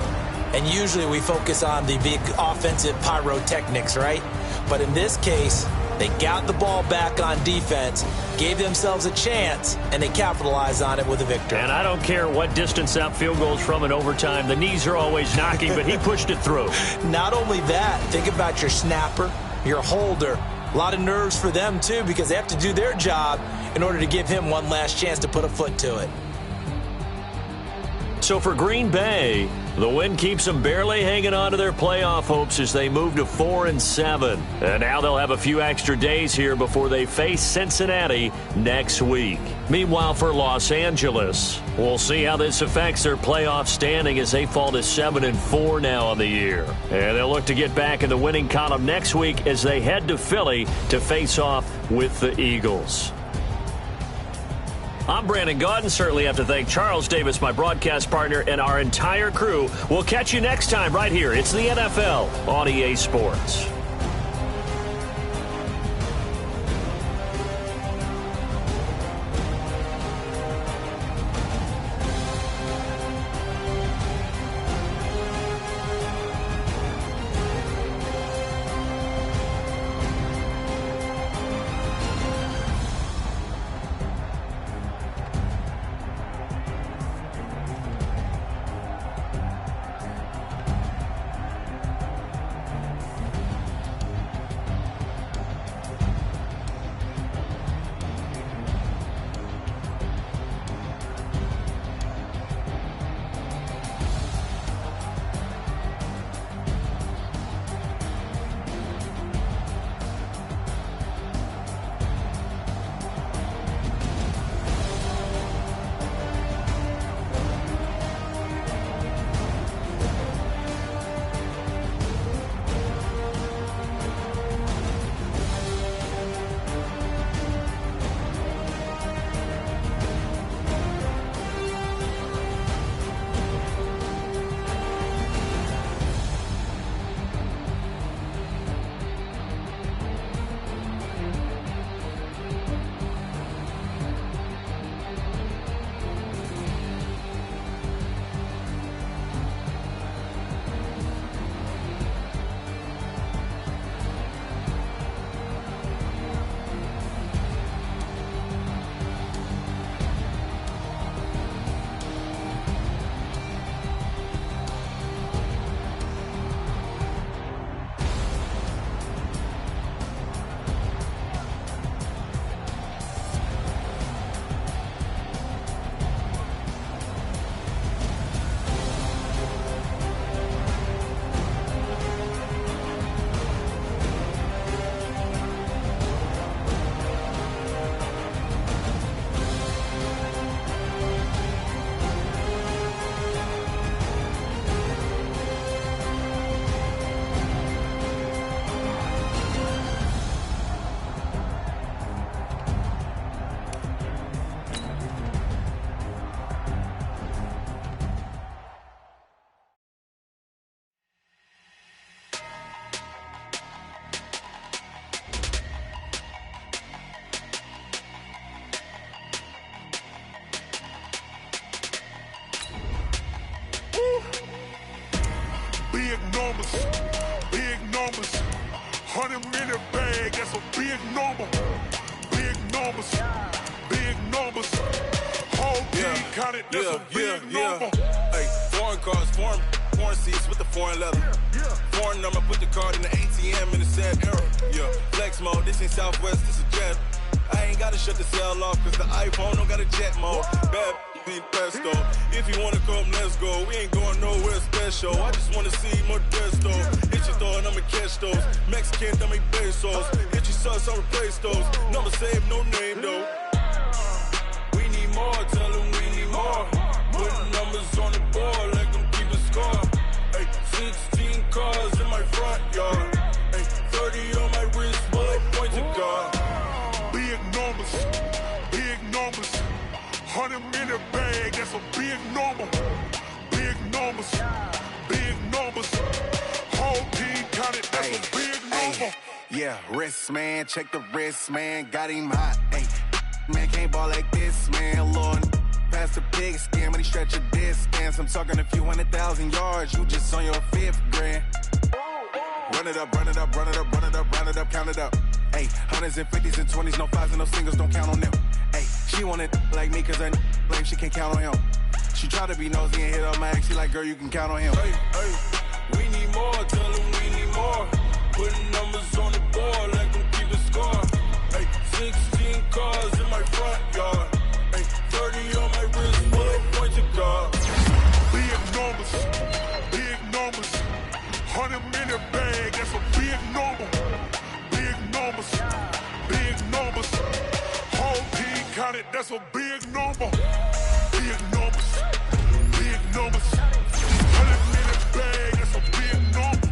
And usually we focus on the big offensive pyrotechnics, right? But in this case, they got the ball back on defense, gave themselves a chance, and they capitalized on it with a victory. And I don't care what distance out field goals from in overtime. The knees are always knocking, but he pushed it through. Not only that, think about your snapper, your holder. A lot of nerves for them, too, because they have to do their job in order to give him one last chance to put a foot to it. So for Green Bay, The win keeps them barely hanging on to their playoff hopes as they move to 4-7. And now they'll have a few extra days here before they face Cincinnati next week. Meanwhile, for Los Angeles, we'll see how this affects their playoff standing as they fall to 7-4 now on the year. And they'll look to get back in the winning column next week as they head to Philly to face off with the Eagles. I'm Brandon Gaudin. Certainly have to thank Charles Davis, my broadcast partner, and our entire crew. We'll catch you next time right here. It's the NFL on EA Sports. Big numbers, 100 in the bag, that's a big number. Big numbers, whole team counted, that's a big number. Hey, foreign cars, foreign seats with the foreign leather. Foreign number, put the card in the ATM in the sad era. Yeah, flex mode, this ain't Southwest, this is jet. I ain't gotta shut the cell off, cause the iPhone don't got a jet mode. Bad be pesto. If you wanna come, let's go. We ain't going nowhere special. I just wanna see Modesto. Hit your thought, I'ma catch those. Mexican, I make pesos. Hit your sus, I'll replace those. Number saved, no name though. We need more, tell them we need more. Putting numbers on the board, like them keep a score. Hey, 16 cars in my front yard. Hey, 30 on my wrist, but point to God. Big numbers, 100 in the bag, that's a big number. Big numbers, whole team counted, that's a big number. Yeah, wrist man, check the wrist man, got him hot. Ay, man can't ball like this, man. Lord, past the pig skin, when he stretch a distance. I'm talking a few 100,000 yards, you just on your 5th grand. Run it up, count it up. Ay, hundreds and 50s and 20s, no 5s and no singles, don't count on them. Ay, she want it like me, cause her blame, she can't count on him. She try to be nosy and hit up my ex, she like, girl, you can count on him. Hey, we need more, tell them we need more. Putting numbers on the board, like them keep a score. Hey, 16 cars in my front yard. Hey, 30 on my wrist, bullet point to God. Big numbers, 100, that's a big number. Big numbers. Big numbers. 100 minute bag, that's a big number.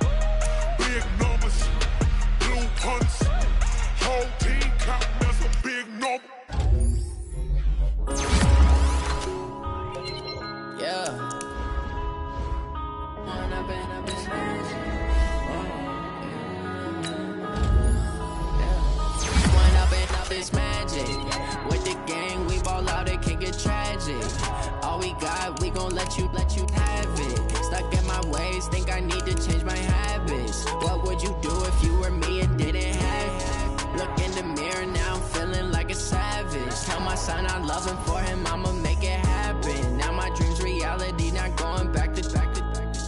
Big numbers. Blue hunts. Whole team counting, that's a big number. Yeah. It's magic. With the gang, we ball out, it can get tragic. All we got, we gon' let you have it. Stuck in my ways, think I need to change my habits. What would you do if you were me and didn't have it? Look in the mirror, now I'm feeling like a savage. Tell my son I love him, for him I'ma make it happen. Now my dream's reality, not going back to.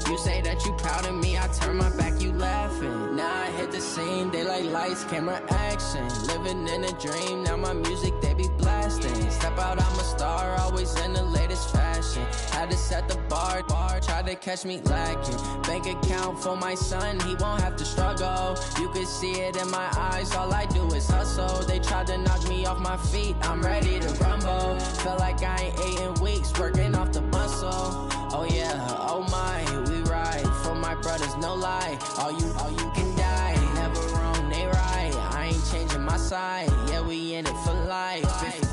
You say that you proud of me, I turn my back, you laughing. Now I hit the scene, daylight lights, camera action. Living in a dream, now my music, they be blasting. Step out, I'm a star, always in the latest fashion. Had to set the bar, try to catch me lacking. Bank account for my son, he won't have to struggle. You can see it in my eyes, all I do is hustle. They tried to knock me off my feet, I'm ready to rumble. Feel like I ain't ate in weeks, working off the muscle. Oh yeah, oh my, we ride for my brothers, no lie. All you can die, never wrong, they right. I ain't changing my side, yeah, we in it for life.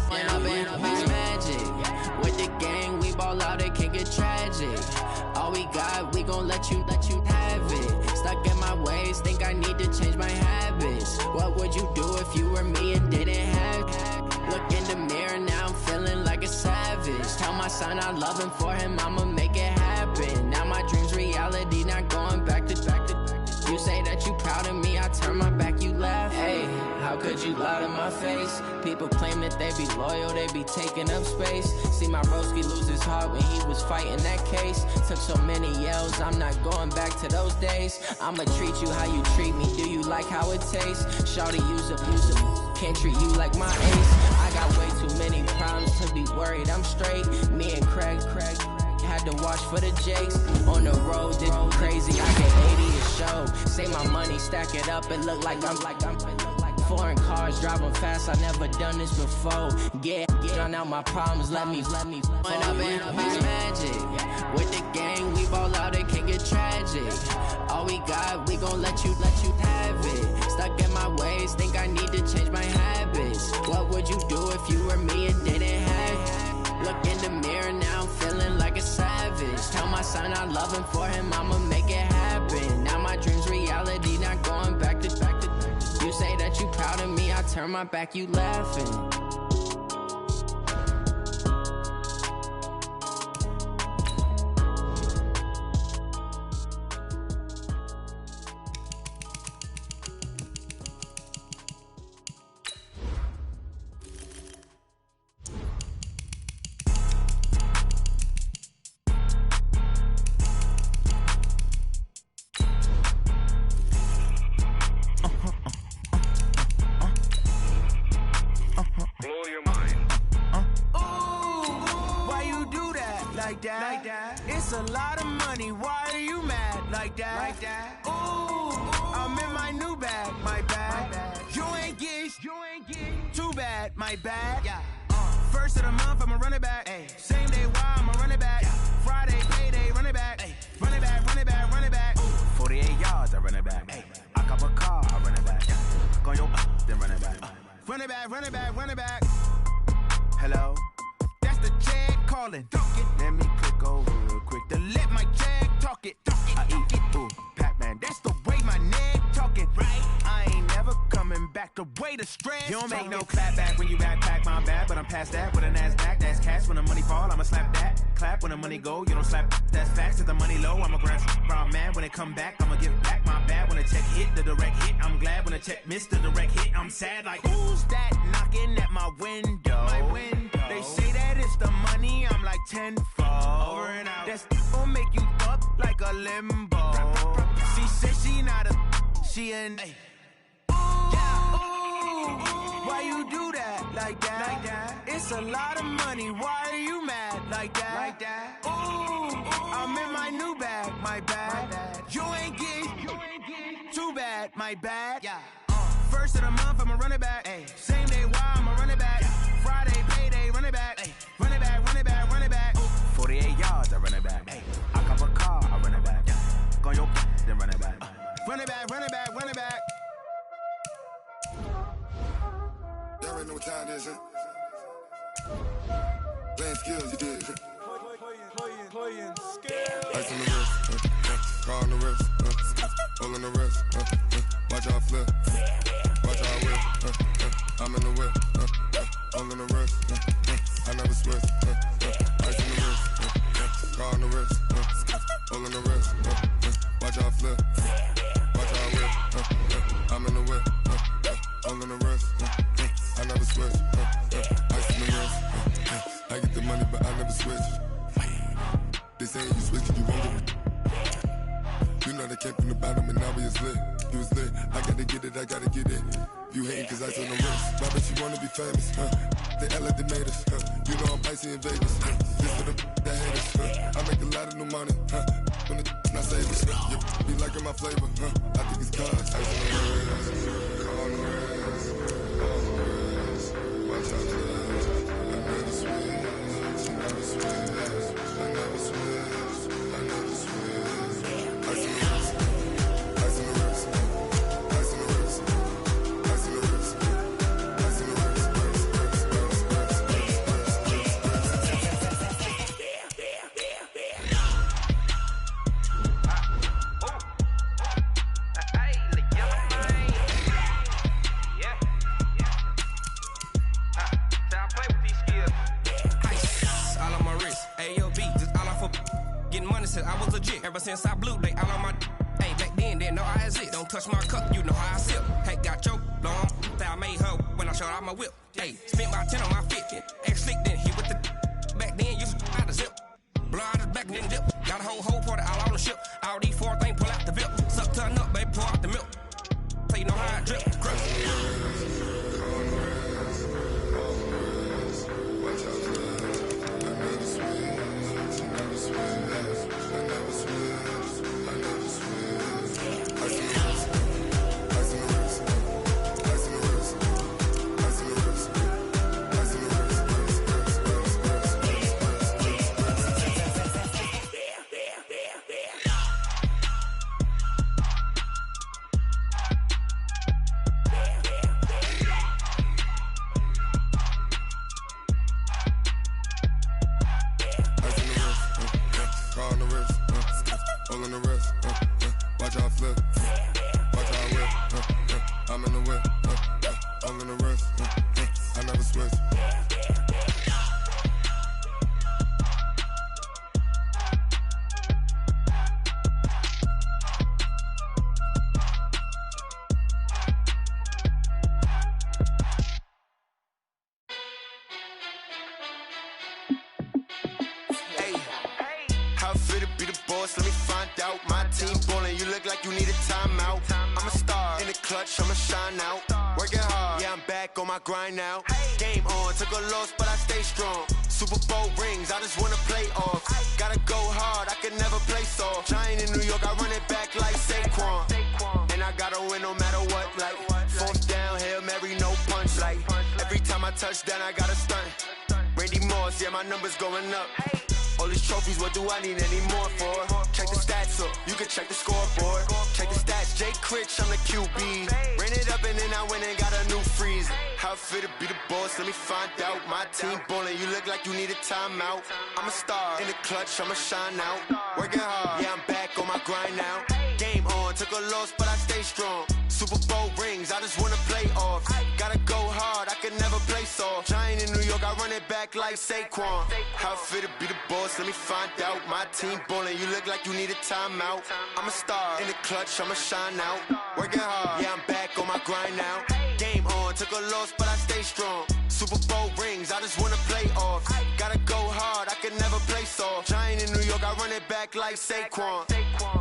When I've been up, it's magic. With the gang, we ball out, it can get tragic. All we got, we gon' let you have it. Stuck in my ways, think I need to change my habits. What would you do if you were me and didn't have it? Look in the mirror, now I'm feeling like a savage. Tell my son I love him, for him I'ma make it happen. Now my dream's reality, not going back to. You say that you proud of me, I turn my back, you laugh. Hey, how could you lie to my face? People claim that they be loyal, they be taking up space. See my broski lose his heart when he was fighting that case. Took so many yells, I'm not going back to those days. I'ma treat you how you treat me, do you like how it tastes? Shawty, use up, can't treat you like my ace. I got way too many problems to be worried, I'm straight. Me and Craig had to watch for the Jakes. On the road, this crazy, I get 80 a show. Say my money, stack it up, it look like I'm foreign cars, driving fast, I never done this before. Get drown out my problems, let me. When I've been up, it's magic. With the gang, we ball out, it can get tragic. All we got, we gon' let you have it. Stuck in my ways, think I need to change my habits. What would you do if you were me and didn't have it? Look in the mirror, now I'm feeling like a savage. Tell my son I love him, for him I'ma make it happen. Now my dream's reality, not going back to. You say that you proud of me, I turn my back, you laughing. It's a lot of money, why are you mad like that? Ooh, I'm in my new bag, my bad. You ain't get too bad, my bad. First of the month, I'ma run it back. Same day, why I'ma run it back. Friday, payday, run it back. Run it back, run it back, run it back. 48 yards, I run it back. I cop a car, I run it back. Go yo, then run it back. Run it back, run it back, run it back. Hello? That's the jag calling. Let me click over real quick to let my jag talk it. I eat it, ooh, Pac-Man. That's the way my neck talking. Right? I ain't never coming back the way the stress. You don't make no clap back when you backpack my bad, but I'm past that with a NASDAQ. That's cash when the money fall, I'ma slap that. Clap when the money go, you don't slap. That's facts. If the money low, I'ma grab brown man. When it come back, I'ma give back my bad. When the check hit, the direct hit. I'm glad when the check missed the direct hit. I'm sad like, who's that knocking at my window? My window. They say that it's the money, I'm like tenfold. Over and out. That's gon' make you up like a limbo. She said she not a, she an. Ooh, why you do that like that? It's a lot of money, why are you mad like that? Ooh, I'm in my new bag, my bad. You ain't get too bad, my bad. First of the month, I'm a running back. Ay. Same day, why I'm a running back. Friday, payday, running back. Ay. Running back, running back, running back. 48 yards, I run it back. Ay. I cop a car, I run it back. Go on your then run it back. Run it back, run it back, run it back. Y'all already know what time it is, huh? Playing skills, you did. Playing skills. Ice on the wrist, car on the wrist, hole in the wrist, watch out flip, watch out whip, I'm in the whip, hole in the wrist, I never switch, ice on the wrist, car on the wrist, hole in the wrist, watch out flip, watch out whip, I'm in the whip, hole in the wrist, I never switch, ice on the wrist, I get the money but I never switch. They saying you switch, you won't get it. You know they came from the bottom and now we is lit. You was lit, I gotta get it, I gotta get it. You hating cause I told no risk. Why bet you wanna be famous, They act like they made us, You know I'm icy in Vegas, This for them that hate us, I make a lot of new money, When the not save us, You be liking my flavor, I think it's cause ice on the wrist, on the wrist, on the wrist. Watch out, I never switch, I never switch. I never switch, I never switch. Ice in the wrist, ice in the wrist, ice in the wrist, ice in the wrist, ice in the wrist, I was legit ever since I blew they all on my hey back then didn't know I exist. Don't touch my cup, you know how I sip. Hey, got your long that I made her when I showed out my whip. Hey, spent about 10 on my fit. Ex slick then hit with the back then used to out the zip. Blow out his back and then dip. Got a whole party all on the ship. All these four things pull out the VIP. Suck turn up, baby, pour out the milk. So you know how I drip. Grind now, game on, took a loss but I stay strong. Super Bowl rings, I just wanna play off. Gotta go hard, I can never play soft. Giant in New York, I run it back like Saquon. And I gotta win no matter what, like fourth down, Hail Mary, no punch. Like every time I touch down, I gotta stunt. Randy Moss, yeah, my numbers going up. All these trophies, what do I need any more for? Check the stats up, you can check the scoreboard. Check the stats, Jay Critch, I'm the QB. Ran it up and then I went and got a new freeze. How it feel to be the boss, let me find out. My team ballin', you look like you need a timeout. I'm a star, in the clutch, I'ma shine out. Working hard, yeah, I'm back on my grind now. Game on, took a loss, but I stay strong. Super Bowl rings, I just wanna play off. Gotta go hard, I can never play soft. Giant in New York, I run it back like Saquon. How it feel to be the boss, let me find out. My team ballin', you look like you need a timeout. I'm a star, in the clutch, I'ma shine out. Working hard, yeah, I'm back on my grind now. Game on, took a loss, but I stay strong. Super Bowl rings, I just wanna play off. Gotta go hard, I can never play soft. Giant in New York, I run it back like Saquon.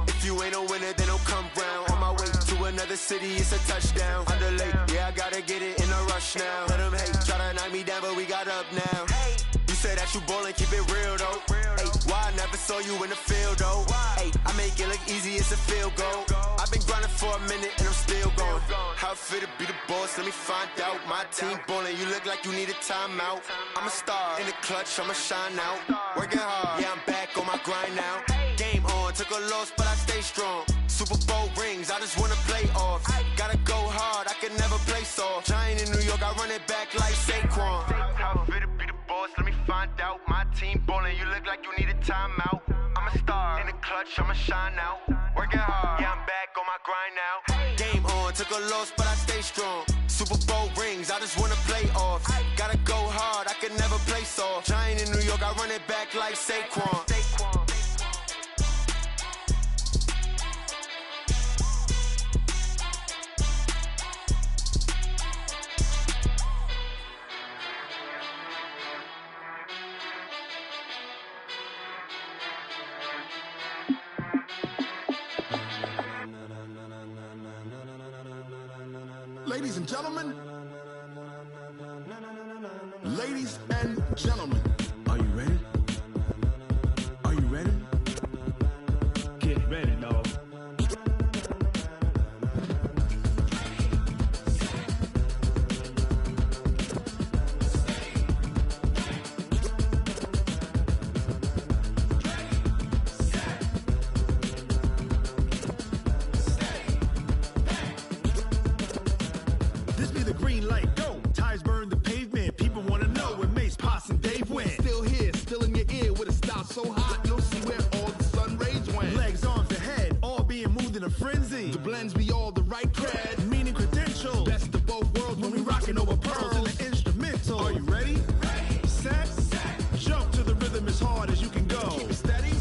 If you ain't a winner, then don't come round. On my way to another city, it's a touchdown. Underlay, yeah, I gotta get it in a rush now. Let them hate, try to knock me down, but we got up now. You say that you ballin', keep it real though. Hey, why I never saw you in the field though? Hey, I make it look easy, it's a field goal. I've been grinding for a minute and I'm still going. How it feel to be the boss, let me find out. My team ballin', you look like you need a timeout. I'm a star in the clutch, I'ma shine out. Working hard, yeah, I'm back on my grind now. Game on, took a loss, but I stay strong. Super Bowl rings, I just wanna play off. Gotta go hard, I can never play soft. Giant in New York, I run it back like Saquon. How fit to be the boss, let me find out. My team ballin', you look like you need a timeout. I'm a star in the clutch, I'ma shine out. Working hard, yeah, I'm back on my grind now. Game on, took a loss, but I stay strong. Super Bowl rings, I just wanna play off. Gotta go hard, I can never play soft. Giant in New York, I run it back like Saquon. Ladies and gentlemen, ladies and gentlemen, are you ready? Are you ready? Get ready, dog. This be the green light, go. Tires burn the pavement. People wanna know where Mace, Poss, and Dave went. Still here, still in your ear with a style so hot, you'll see where all the sun rays went. Legs, arms, and head, all being moved in a frenzy. The blends be all the right cred, meaning credentials. Best of both worlds when we rockin' over pearls in the instrumental. Are you ready? Set, jump to the rhythm as hard as you can go. Keep it steady,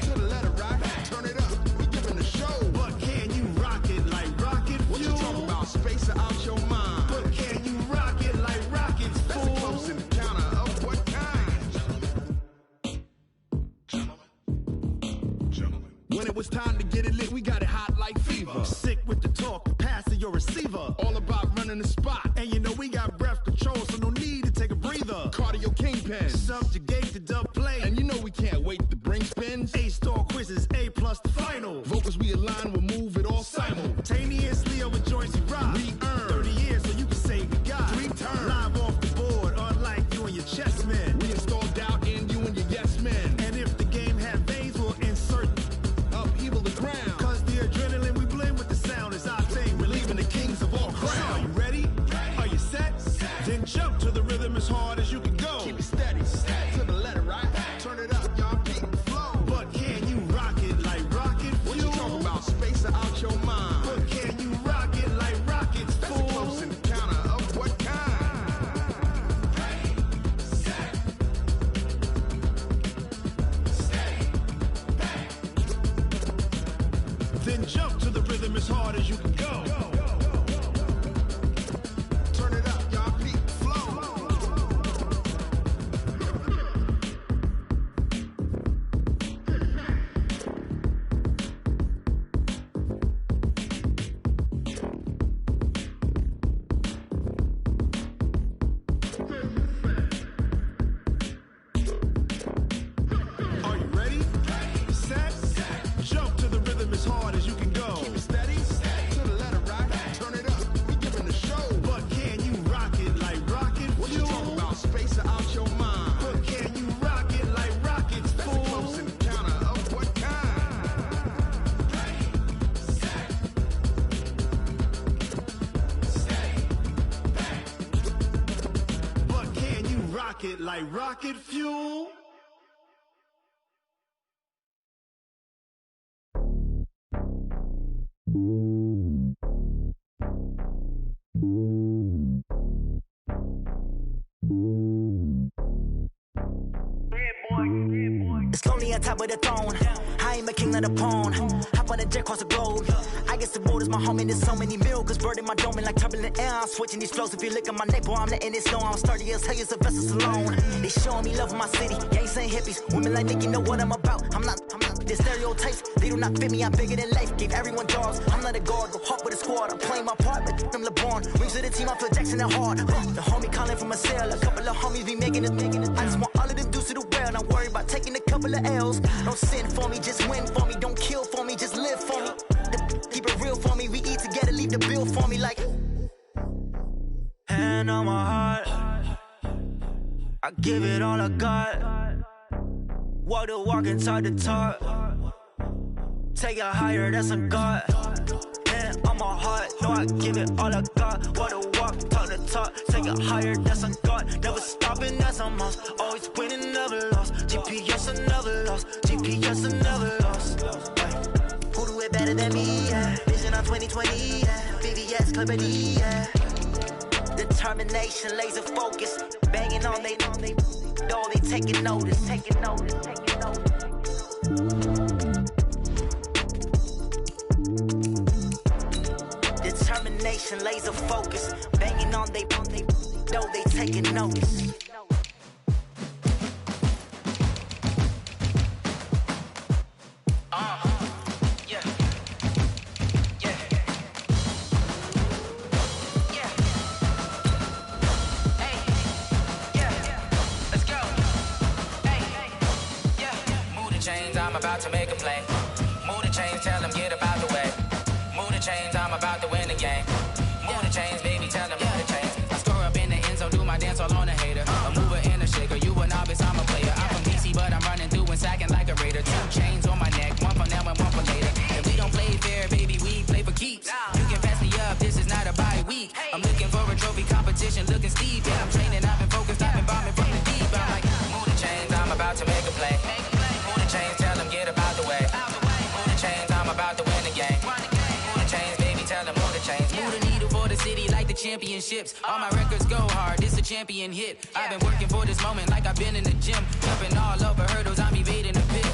to the letter right. Turn it up, we giving the show. But can you rock it like rocket fuel? What you talking about? Space out your mind. But can you rock it like rockets, fool? That's a close encounter of what kind? Gentlemen. When it was time to get it lit, we got it hot like fever. Sick with the talk, the pass to your receiver. All about running the spot. And you know we got breath control, so no need to take a breather. Cardio kingpin, subjugate the dub play. And you know we can't wait to bring spins. A-star quizzes, A+ the final. Vocals we align, we'll move it all simultaneously over joints we rock. We earn 30 years, so you can say we got 3 turns. Live off the board, unlike you and your chess men. We install doubt in you and your yes men. And if the game had veins, we'll insert upheaval the ground. Cause the adrenaline we blend with the sound is our thing. We're leaving the kings of all crowns. Are you ready? Are you set? Then jump to the rhythm as hard as you can go. Keep it steady, to the letter right. Turn it up, y'all keep the flow. But can you rock it like rocket fuel? What you talking about? Space out your mind. But can you rock it like rockets, fool? That's a close encounter of what kind? Then jump to the rhythm as hard as you can go. Turn it up, y'all keep the flow. Are you ready? Set, jump to the rhythm as hard as you can go. Keep it steady, to the letter right. Turn it up, we giving the show. But can you rock it like rocket fuel? What you talking about? Space out your mind. But can you rock it like rockets, fool? That's a close encounter of what kind? But can you rock it like rocket fuel? It's lonely on top of the throne. I ain't a king of the pawn. Hop on a jet across the globe. I guess the world is my home and there's so many miracles burning my dome and like turbulent air. I'm switching these flows. If you look at my neck, boy, I'm letting it snow. I'm sturdy as hell, as a vessel alone. They showing me love in my city. Gangs ain't hippies. Women like Nick, you know what I'm about. I'm not the stereotypes. They do not fit me. I'm bigger than life. Gave everyone jobs. I'm not a guard. Go hard with a squad. I'm playing my part like them LeBron. Rings to the team. I feel Jackson and hard. The homie calling from a cell. A couple of homies be making it. I just want all of them dudes to the well. Not worry about taking a couple of L's. Don't sin for me, just win for me. Don't kill for me, just live for me. Keep it real for me. We eat together, leave the bill for me like. on my heart. I give it all I got. Walk the walk and talk the talk. Take it higher, that's a God. Hand on my heart, no, I give it all I got. Walk the walk, talk the talk. Take it higher, that's a God. Never stopping, that's a must. Always winning, never lost. GPS, I never lost. GPS, I never lost. Who do it better than me? Yeah. Vision on 2020. Yeah. VVS, Clipper D. Yeah. Determination, laser focus. Banging on they, know they taking notice. Taking notice, taking notice. Determination, laser focus. Banging on they, know they taking notice. I'm about to make a play. Move the chains, tell them get about the way. Move the chains, I'm about to win the game. Move the chains, baby, tell them move the chains. I score up in the end zone, do my dance all on a hater. A mover and a shaker, you a novice, I'm a player. I'm from DC, but I'm running through and sacking like a raider. 2 chains on my neck, one for now and one for later. And we don't play fair, baby, we play for keeps. You can pass me up, this is not a bye week. I'm looking for a trophy competition, looking steep. Yeah, I'm training, I've been focused, I've been bombing from the deep. I'm like, move the chains, I'm about to make a play. Move the chains, tell them get about the way. Move the chains, I'm about to win the game. Move the chains, baby, tell them move the chains. Move the needle for the city like the championships. All my records go hard, this a champion hit. I've been working for this moment like I've been in the gym. Jumping all over hurdles, I'm evading the pit.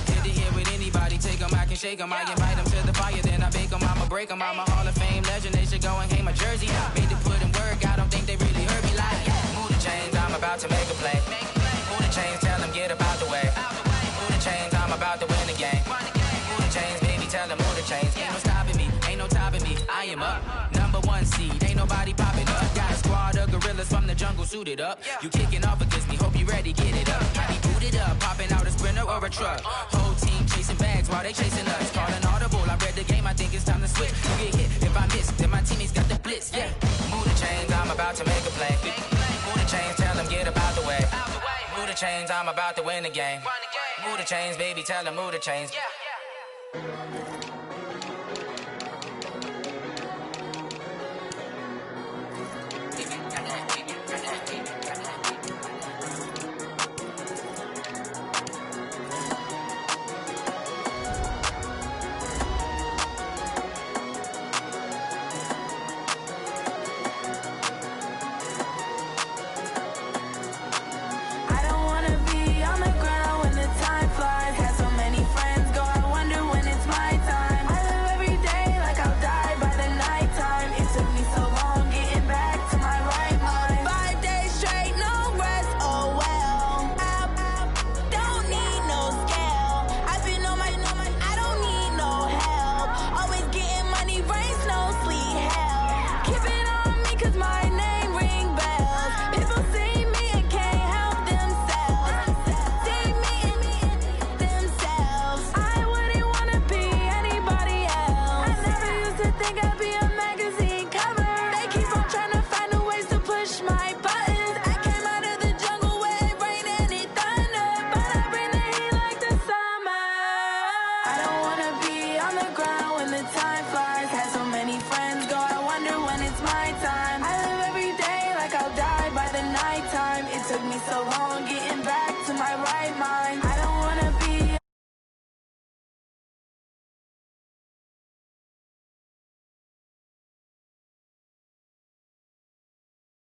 Good to hear with anybody, take them, I can shake them. I invite them to the fire, then I bake them, I'ma break them. I'm a Hall of Fame legend, they should go and hang my jersey. Made to put in work, I don't think they really heard me like, move the chains, I'm about to make a play. Move the chains, tell them get about the way. Move the chains, I'm about to win the game. Move the chains, baby, tell them move the chains. Ain't no stopping me, ain't no topping me. I am up, #1 seed, ain't nobody popping up. Got a squad of gorillas from the jungle suited up. You kicking off against me, hope you ready, get it up. I be booted up, popping out a Sprinter or a truck. Whole team chasing bags while they chasing us. Call an audible, I read the game, I think it's time to switch. You get hit, if I miss, then my teammates got the blitz, yeah. Move the chains, I'm about to make a play. Move the chains, tell them get about the way. Move the chains, I'm about to win the game. Move the chains, baby, tell them move the chains. Time flies, had so many friends go, I wonder when it's my time.